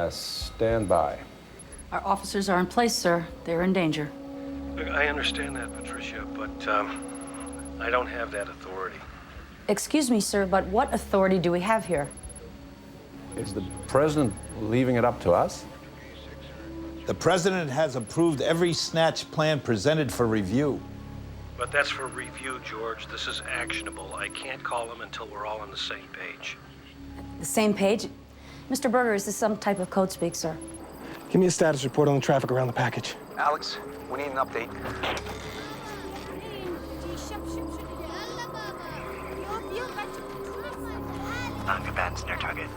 Stand by. Our officers are in place, sir. They're in danger. Look, I understand that, Patricia, but I don't have that authority. Excuse me, sir, but what authority do we have here? Is the president leaving it up to us? The president has approved every snatch plan presented for review. But that's for review, George. This is actionable. I can't call him until we're all on the same page. The same page? Mr. Berger, is this some type of code speak, sir? Give me a status report on the traffic around the package. Alex, we need an update. Non-combatants near target.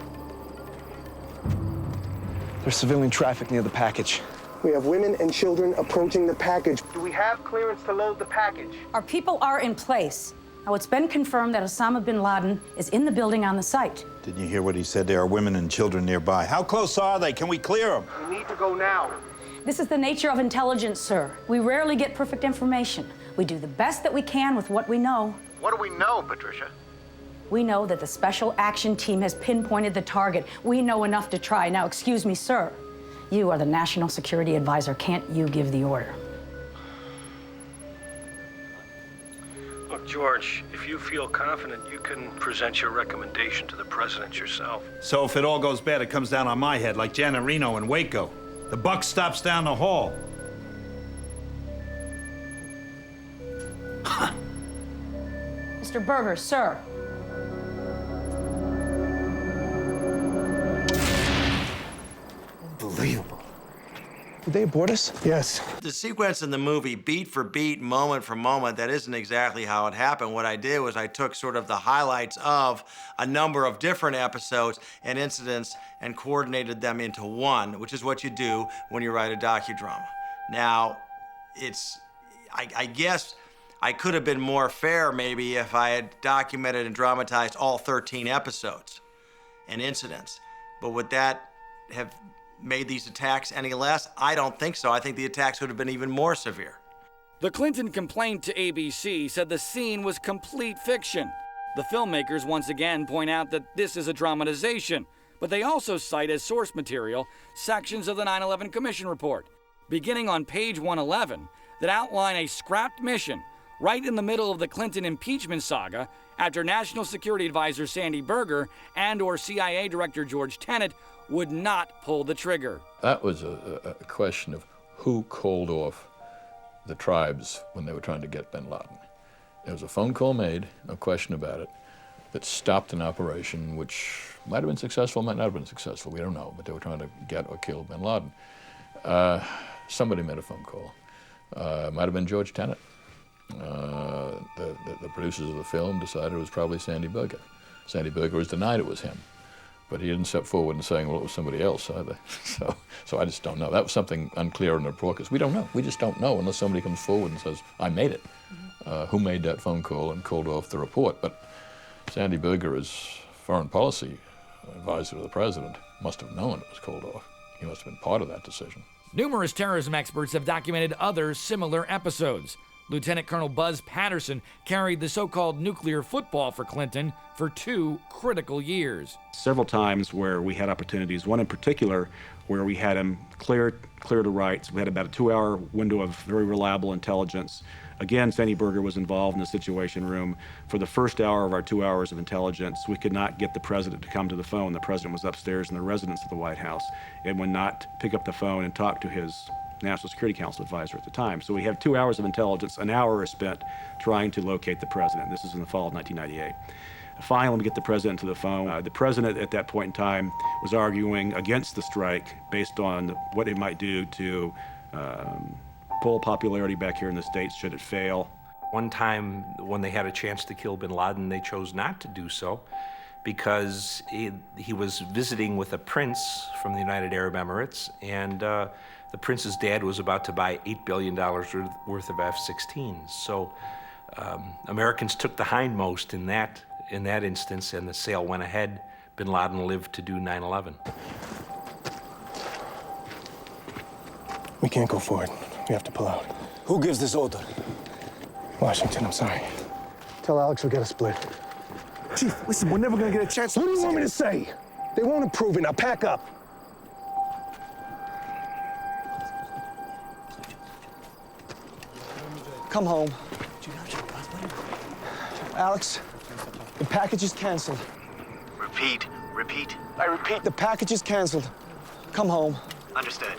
There's civilian traffic near the package. We have women and children approaching the package. Do we have clearance to load the package? Our people are in place. Now, it's been confirmed that Osama bin Laden is in the building on the site. Didn't you hear what he said? There are women and children nearby. How close are they? Can we clear them? We need to go now. This is the nature of intelligence, sir. We rarely get perfect information. We do the best that we can with what we know. What do we know, Patricia? We know that the special action team has pinpointed the target. We know enough to try. Now, excuse me, sir. You are the National Security Advisor. Can't you give the order? Look, George, if you feel confident, you can present your recommendation to the president yourself. So if it all goes bad, it comes down on my head, like Janet Reno in Waco. The buck stops down the hall. Mr. Berger, sir. Unbelievable. Did they abort us? Yes. The sequence in the movie, beat for beat, moment for moment, that isn't exactly how it happened. What I did was I took sort of the highlights of a number of different episodes and incidents and coordinated them into one, which is what you do when you write a docudrama. Now, I guess I could have been more fair maybe if I had documented and dramatized all 13 episodes and incidents. But would that have made these attacks any less? I don't think so. I think the attacks would have been even more severe. The Clinton complaint to ABC said the scene was complete fiction. The filmmakers once again point out that this is a dramatization, but they also cite as source material sections of the 9/11 Commission report, beginning on page 111, that outline a scrapped mission right in the middle of the Clinton impeachment saga after National Security Advisor Sandy Berger and/or CIA Director George Tenet would not pull the trigger. That was a question of who called off the tribes when they were trying to get bin Laden. There was a phone call made, no question about it, that stopped an operation which might have been successful, might not have been successful, we don't know, but they were trying to get or kill bin Laden. Somebody made a phone call. It might have been George Tenet. The producers of the film decided it was probably Sandy Berger. Sandy Berger has denied it was him, but he didn't step forward and saying, well, it was somebody else either. So I just don't know. That was something unclear in the report, because we don't know. We just don't know unless somebody comes forward and says, I made it. Who made that phone call and called off the report? But Sandy Berger, as foreign policy advisor to the president, must have known it was called off. He must have been part of that decision. Numerous terrorism experts have documented other similar episodes. Lieutenant Colonel Buzz Patterson carried the so-called nuclear football for Clinton for 2 critical years. Several times where we had opportunities, one in particular where we had him clear to rights. We had about a 2-hour window of very reliable intelligence. Again, Sandy Berger was involved in the Situation Room. For the first hour of our 2 hours of intelligence, we could not get the president to come to the phone. The president was upstairs in the residence of the White House and would not pick up the phone and talk to his National Security Council advisor at the time. So we have 2 hours of intelligence. An hour is spent trying to locate the president. This is in the fall of 1998. Finally, we get the president to the phone. The president at that point in time was arguing against the strike based on what it might do to pull popularity back here in the States should it fail. One time when they had a chance to kill bin Laden, they chose not to do so because he was visiting with a prince from the United Arab Emirates, and the prince's dad was about to buy $8 billion worth of F-16s. So Americans took the hindmost in that instance, and the sale went ahead. Bin Laden lived to do 9/11. We can't go forward. We have to pull out. Who gives this order? Washington, I'm sorry. Tell Alex we'll get a split. Chief, listen, we're never gonna get a chance. What do you want me to say? They won't approve it. Now pack up. Come home. Alex, the package is canceled. Repeat. Repeat. I repeat, the package is canceled. Come home. Understood.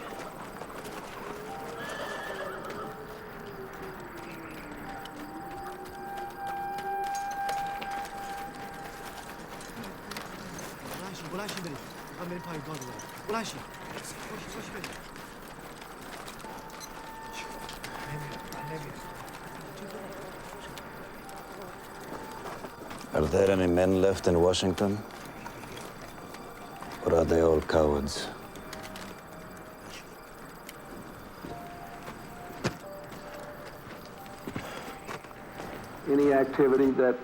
Are there any men left in Washington? Or are they all cowards? Any activity that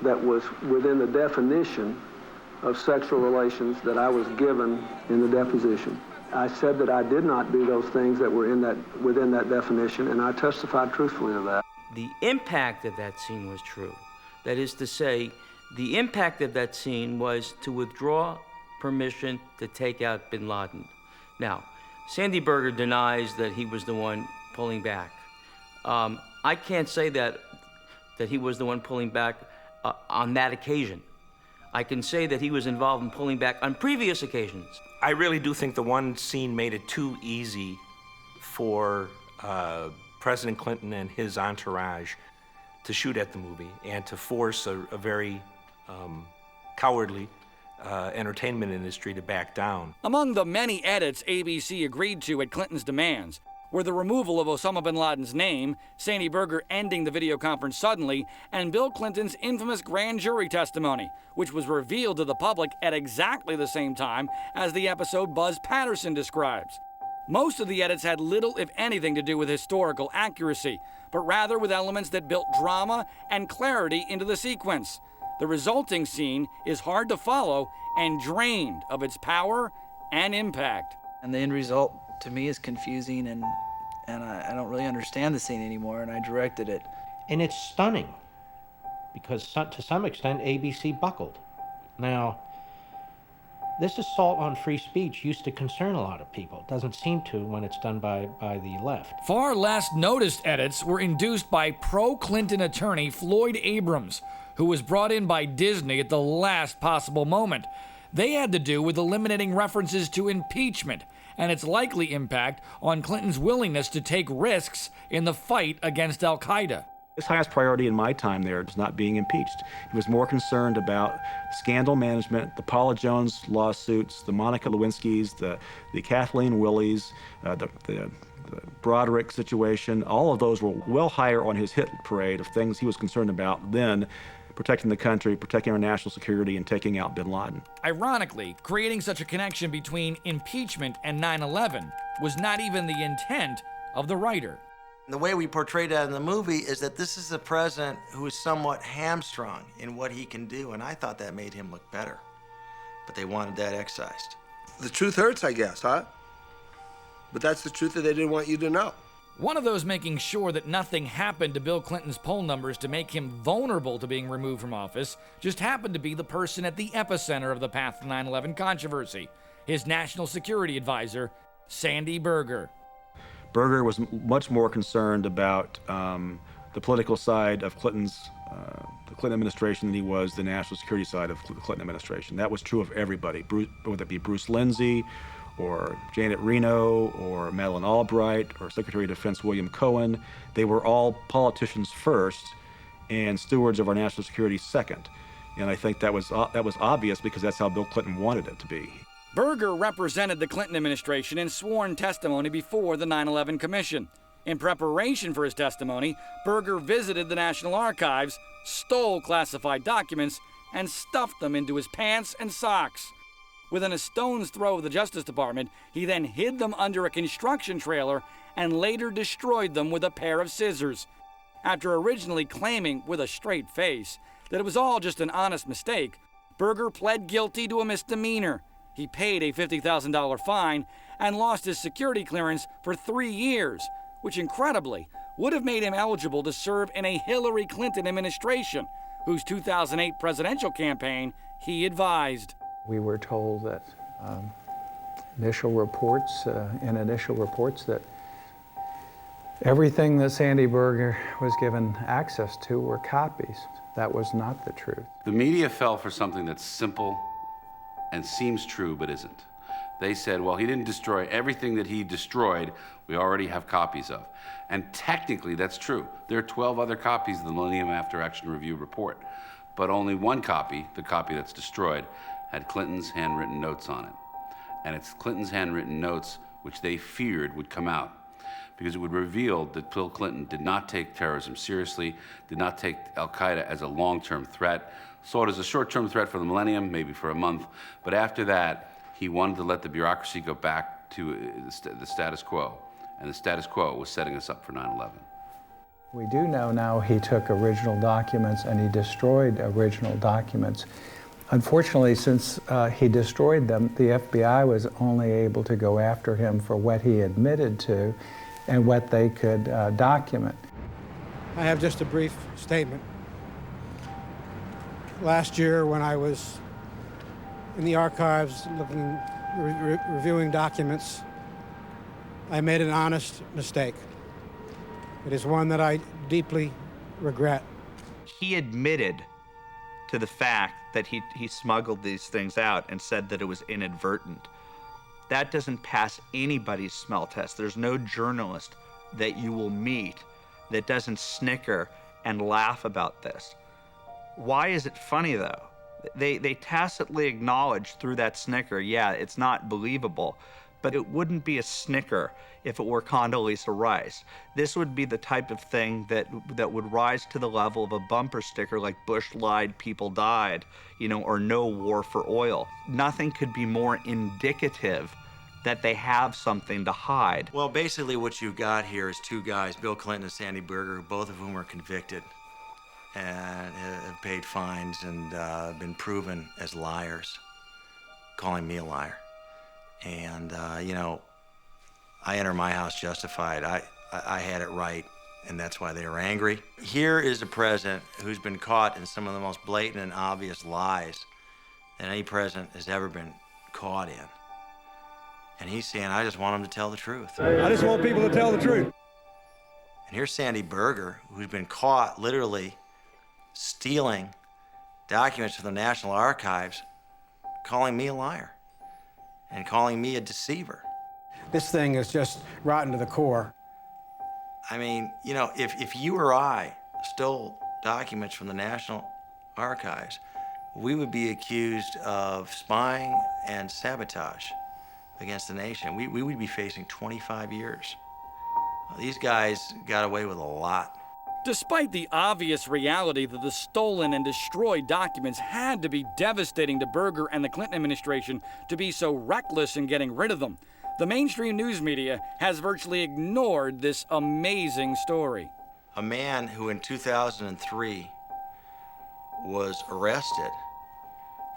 was within the definition of sexual relations that I was given in the deposition. I said that I did not do those things that were within that definition, and I testified truthfully to that. The impact of that scene was true. That is to say, the impact of that scene was to withdraw permission to take out bin Laden. Now, Sandy Berger denies that he was the one pulling back. I can't say that he was the one pulling back on that occasion. I can say that he was involved in pulling back on previous occasions. I really do think the one scene made it too easy for President Clinton and his entourage to shoot at the movie and to force a very cowardly entertainment industry to back down. Among the many edits ABC agreed to at Clinton's demands were the removal of Osama bin Laden's name, Sandy Berger ending the video conference suddenly, and Bill Clinton's infamous grand jury testimony, which was revealed to the public at exactly the same time as the episode Buzz Patterson describes. Most of the edits had little, if anything, to do with historical accuracy, but rather with elements that built drama and clarity into the sequence. The resulting scene is hard to follow and drained of its power and impact. And the end result, to me, is confusing, and I don't really understand the scene anymore, and I directed it. And it's stunning, because to some extent, ABC buckled. Now, this assault on free speech used to concern a lot of people. It doesn't seem to when it's done by the left. Far less noticed edits were induced by pro-Clinton attorney Floyd Abrams, who was brought in by Disney at the last possible moment. They had to do with eliminating references to impeachment and its likely impact on Clinton's willingness to take risks in the fight against Al-Qaeda. His highest priority in my time there was not being impeached. He was more concerned about scandal management, the Paula Jones lawsuits, the Monica Lewinskys, the Kathleen Willies, the Broderick situation. All of those were well higher on his hit parade of things he was concerned about than protecting the country, protecting our national security, and taking out bin Laden. Ironically, creating such a connection between impeachment and 9/11 was not even the intent of the writer. The way we portrayed that in the movie is that this is a president who is somewhat hamstrung in what he can do, and I thought that made him look better. But they wanted that excised. The truth hurts, I guess, huh? But that's the truth that they didn't want you to know. One of those making sure that nothing happened to Bill Clinton's poll numbers to make him vulnerable to being removed from office just happened to be the person at the epicenter of the path to 9/11 controversy, his national security advisor, Sandy Berger. Berger was much more concerned about the political side of the Clinton administration than he was the national security side of the Clinton administration. That was true of everybody, whether it be Bruce Lindsay, or Janet Reno, or Madeleine Albright, or Secretary of Defense William Cohen. They were all politicians first and stewards of our national security second. And I think that was obvious because that's how Bill Clinton wanted it to be. Berger represented the Clinton administration in sworn testimony before the 9/11 Commission. In preparation for his testimony, Berger visited the National Archives, stole classified documents, and stuffed them into his pants and socks. Within a stone's throw of the Justice Department, he then hid them under a construction trailer and later destroyed them with a pair of scissors. After originally claiming, with a straight face, that it was all just an honest mistake, Berger pled guilty to a misdemeanor. He paid a $50,000 fine and lost his security clearance for 3 years, which incredibly would have made him eligible to serve in a Hillary Clinton administration, whose 2008 presidential campaign he advised. We were told that initial reports that Everything that Sandy Berger was given access to were copies. That was not the truth. The media fell for something that's simple and seems true but isn't. They said, well, he didn't destroy everything that he destroyed, we already have copies of. And technically, that's true. There are 12 other copies of the Millennium After Action Review report, but only one copy, the copy that's destroyed, had Clinton's handwritten notes on it. And it's Clinton's handwritten notes which they feared would come out, because it would reveal that Bill Clinton did not take terrorism seriously, did not take al-Qaeda as a long-term threat, saw it as a short-term threat for the millennium, maybe for a month, but after that, he wanted to let the bureaucracy go back to the status quo, and the status quo was setting us up for 9/11. We do know now he took original documents and he destroyed original documents. Unfortunately, since he destroyed them, the FBI was only able to go after him for what he admitted to and what they could document. I have just a brief statement. Last year, when I was in the archives looking, reviewing documents, I made an honest mistake. It is one that I deeply regret. He admitted to the fact that he smuggled these things out and said that it was inadvertent. That doesn't pass anybody's smell test. There's no journalist that you will meet that doesn't snicker and laugh about this. Why is it funny, though? They tacitly acknowledge through that snicker, yeah, it's not believable, but it wouldn't be a snicker if it were Condoleezza Rice. This would be the type of thing that would rise to the level of a bumper sticker like Bush lied, people died, you know, or no war for oil. Nothing could be more indicative that they have something to hide. Well, basically what you've got here is two guys, Bill Clinton and Sandy Berger, both of whom are convicted and have paid fines and been proven as liars, calling me a liar. And, you know, I enter my house justified. I had it right, and that's why they were angry. Here is a president who's been caught in some of the most blatant and obvious lies that any president has ever been caught in. And he's saying, I just want him to tell the truth. I just want people to tell the truth. And here's Sandy Berger, who's been caught literally stealing documents from the National Archives, calling me a liar and calling me a deceiver. This thing is just rotten to the core. I mean, you know, if you or I stole documents from the National Archives, we would be accused of spying and sabotage against the nation. We would be facing 25 years. These guys got away with a lot. Despite the obvious reality that the stolen and destroyed documents had to be devastating to Berger and the Clinton administration to be so reckless in getting rid of them, the mainstream news media has virtually ignored this amazing story. A man who in 2003 was arrested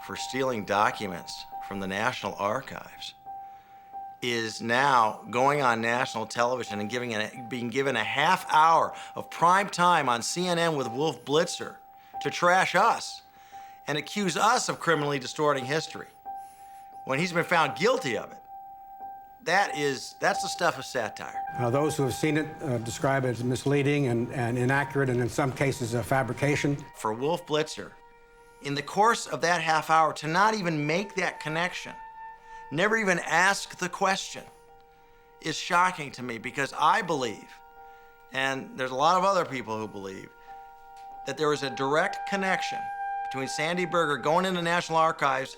for stealing documents from the National Archives is now going on national television and being given a half hour of prime time on CNN with Wolf Blitzer to trash us and accuse us of criminally distorting history when he's been found guilty of it. That's the stuff of satire. Those who have seen it describe it as misleading and inaccurate, and in some cases a fabrication. For Wolf Blitzer, in the course of that half hour, to not even make that connection, never even ask the question, is shocking to me, because I believe, and there's a lot of other people who believe, that there was a direct connection between Sandy Berger going into National Archives,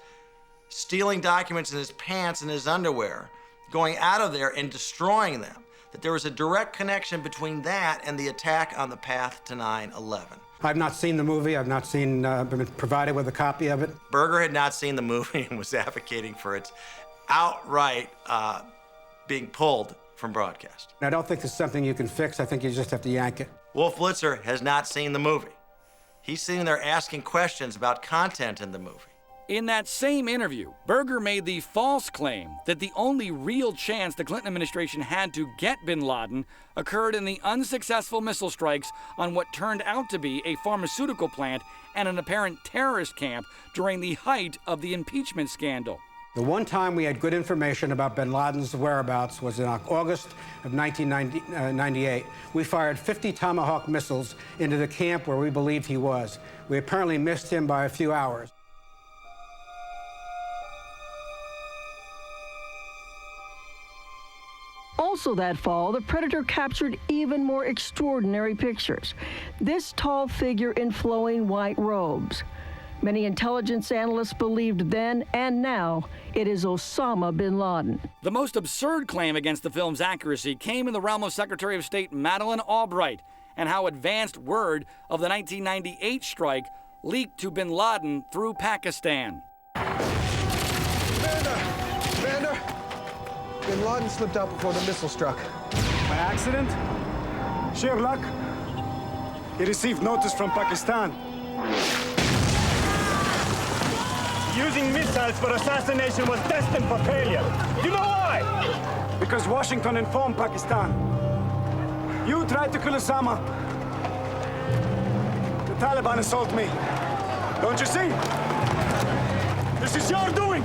stealing documents in his pants and his underwear, going out of there and destroying them, that there was a direct connection between that and the attack on the path to 9/11. I've not seen the movie. I've not been provided with a copy of it. Berger had not seen the movie and was advocating for its outright being pulled from broadcast. I don't think this is something you can fix. I think you just have to yank it. Wolf Blitzer has not seen the movie. He's sitting there asking questions about content in the movie. In that same interview, Berger made the false claim that the only real chance the Clinton administration had to get bin Laden occurred in the unsuccessful missile strikes on what turned out to be a pharmaceutical plant and an apparent terrorist camp during the height of the impeachment scandal. The one time we had good information about bin Laden's whereabouts was in August of 1998. We fired 50 Tomahawk missiles into the camp where we believed he was. We apparently missed him by a few hours. Also that fall, the Predator captured even more extraordinary pictures. This tall figure in flowing white robes. Many intelligence analysts believed then and now it is Osama bin Laden. The most absurd claim against the film's accuracy came in the realm of Secretary of State Madeleine Albright and how advanced word of the 1998 strike leaked to bin Laden through Pakistan. Commander! Bin Laden slipped out before the missile struck. By accident? Sheer luck? He received notice from Pakistan. Using missiles for assassination was destined for failure. You know why? Because Washington informed Pakistan. You tried to kill Osama. The Taliban assault me. Don't you see? This is your doing,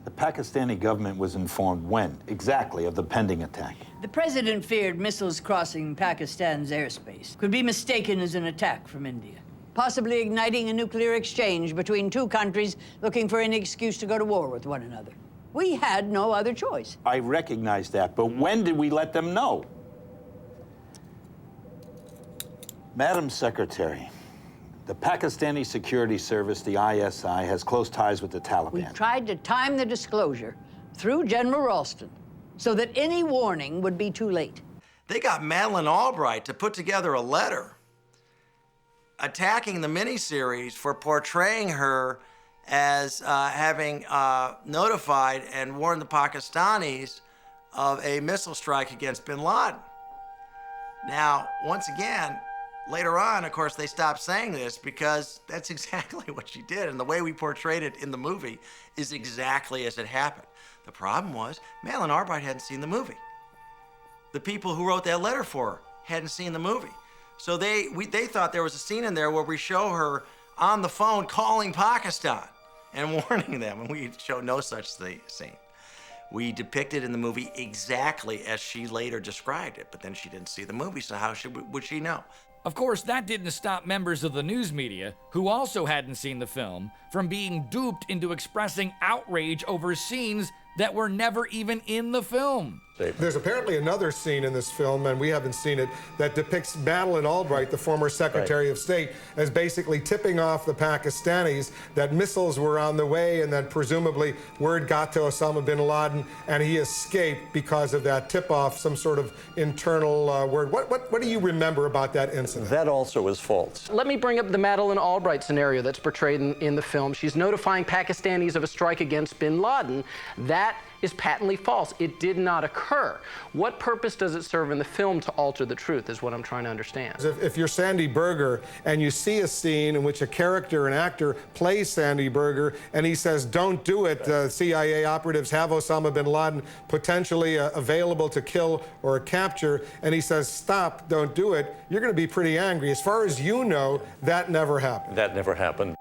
The Pakistani government was informed when, exactly, of the pending attack? The president feared missiles crossing Pakistan's airspace could be mistaken as an attack from India, possibly igniting a nuclear exchange between two countries looking for any excuse to go to war with one another. We had no other choice. I recognize that, but when did we let them know? Madam Secretary, the Pakistani Security Service, the ISI, has close ties with the Taliban. We tried to time the disclosure through General Ralston so that any warning would be too late. They got Madeleine Albright to put together a letter attacking the miniseries for portraying her as having notified and warned the Pakistanis of a missile strike against bin Laden. Now, once again, later on, of course, they stopped saying this because that's exactly what she did. And the way we portrayed it in the movie is exactly as it happened. The problem was Madeleine Albright hadn't seen the movie. The people who wrote that letter for her hadn't seen the movie. So they thought there was a scene in there where we show her on the phone calling Pakistan and warning them, and we show no such scene. We depicted in the movie exactly as she later described it, but then she didn't see the movie, so how would she know? Of course, that didn't stop members of the news media, who also hadn't seen the film, from being duped into expressing outrage over scenes that were never even in the film. There's apparently another scene in this film, and we haven't seen it, that depicts Madeleine Albright, the former Secretary of State, as basically tipping off the Pakistanis that missiles were on the way and that presumably word got to Osama bin Laden and he escaped because of that tip-off, some sort of internal word. What do you remember about that incident? That also was false. Let me bring up the Madeleine Albright scenario that's portrayed in the film. She's notifying Pakistanis of a strike against bin Laden. That is patently false. It did not occur. What purpose does it serve in the film to alter the truth is what I'm trying to understand. If you're Sandy Berger and you see a scene in which a character, an actor, plays Sandy Berger and he says, don't do it, CIA operatives have Osama bin Laden potentially available to kill or capture, and he says, stop, don't do it, you're going to be pretty angry. As far as you know, that never happened. That never happened.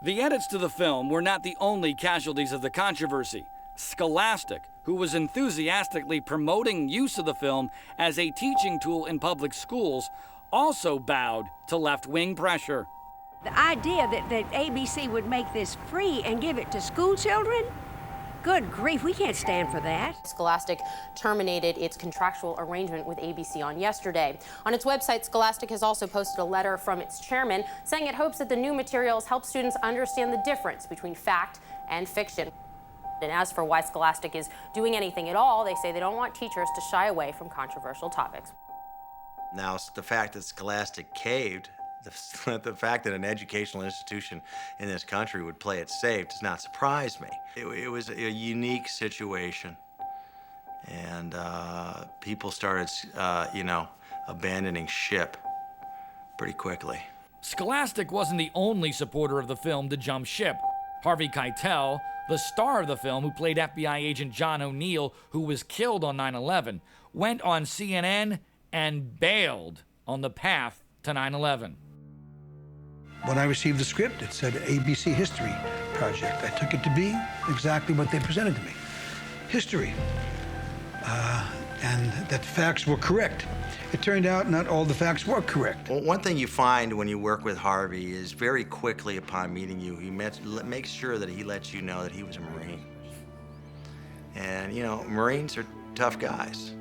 The edits to the film were not the only casualties of the controversy. Scholastic, who was enthusiastically promoting use of the film as a teaching tool in public schools, also bowed to left-wing pressure. The idea that ABC would make this free and give it to school children? Good grief, we can't stand for that. Scholastic terminated its contractual arrangement with ABC on yesterday. On its website, Scholastic has also posted a letter from its chairman saying it hopes that the new materials help students understand the difference between fact and fiction. And as for why Scholastic is doing anything at all, they say they don't want teachers to shy away from controversial topics. Now, the fact that Scholastic caved, the fact that an educational institution in this country would play it safe does not surprise me. It was a unique situation. And people started, abandoning ship pretty quickly. Scholastic wasn't the only supporter of the film to jump ship. Harvey Keitel, the star of the film, who played FBI agent John O'Neill, who was killed on 9/11, went on CNN and bailed on the path to 9/11. When I received the script, it said ABC History Project. I took it to be exactly what they presented to me, history, and that the facts were correct. It turned out not all the facts were correct. Well, one thing you find when you work with Harvey is very quickly upon meeting you, he makes sure that he lets you know that he was a Marine. And, you know, Marines are tough guys.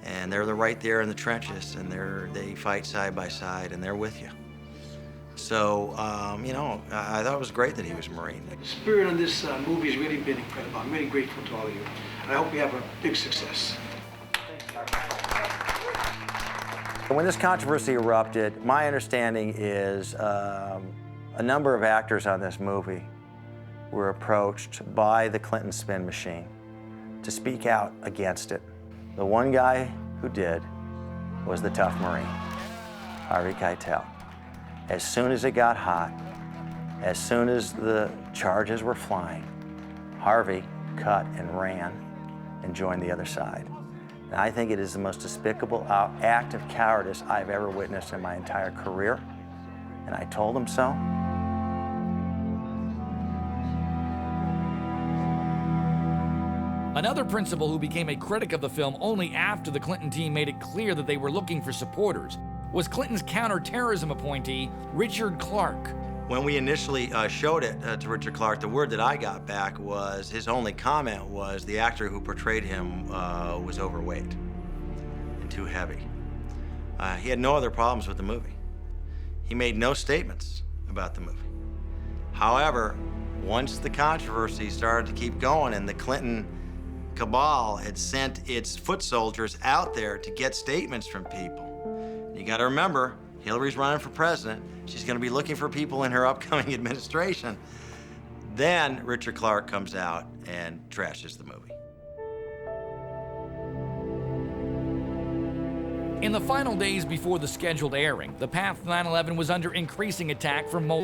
And they're right there in the trenches, and they fight side by side, and they're with you. So, you know, I thought it was great that he was a Marine. The spirit on this movie has really been incredible. I'm really grateful to all of you. I hope we have a big success. When this controversy erupted, my understanding is a number of actors on this movie were approached by the Clinton spin machine to speak out against it. The one guy who did was the tough Marine, Harvey Keitel. As soon as it got hot, as soon as the charges were flying, Harvey cut and ran and joined the other side. And I think it is the most despicable act of cowardice I've ever witnessed in my entire career, and I told him so. Another principal who became a critic of the film only after the Clinton team made it clear that they were looking for supporters was Clinton's counterterrorism appointee, Richard Clarke. When we initially showed it to Richard Clarke, the word that I got back was, his only comment was the actor who portrayed him was overweight and too heavy. He had no other problems with the movie. He made no statements about the movie. However, once the controversy started to keep going and the Clinton cabal had sent its foot soldiers out there to get statements from people, you gotta remember, Hillary's running for president. She's gonna be looking for people in her upcoming administration. Then Richard Clarke comes out and trashes the movie. In the final days before the scheduled airing, the Path 9/11 was under increasing attack from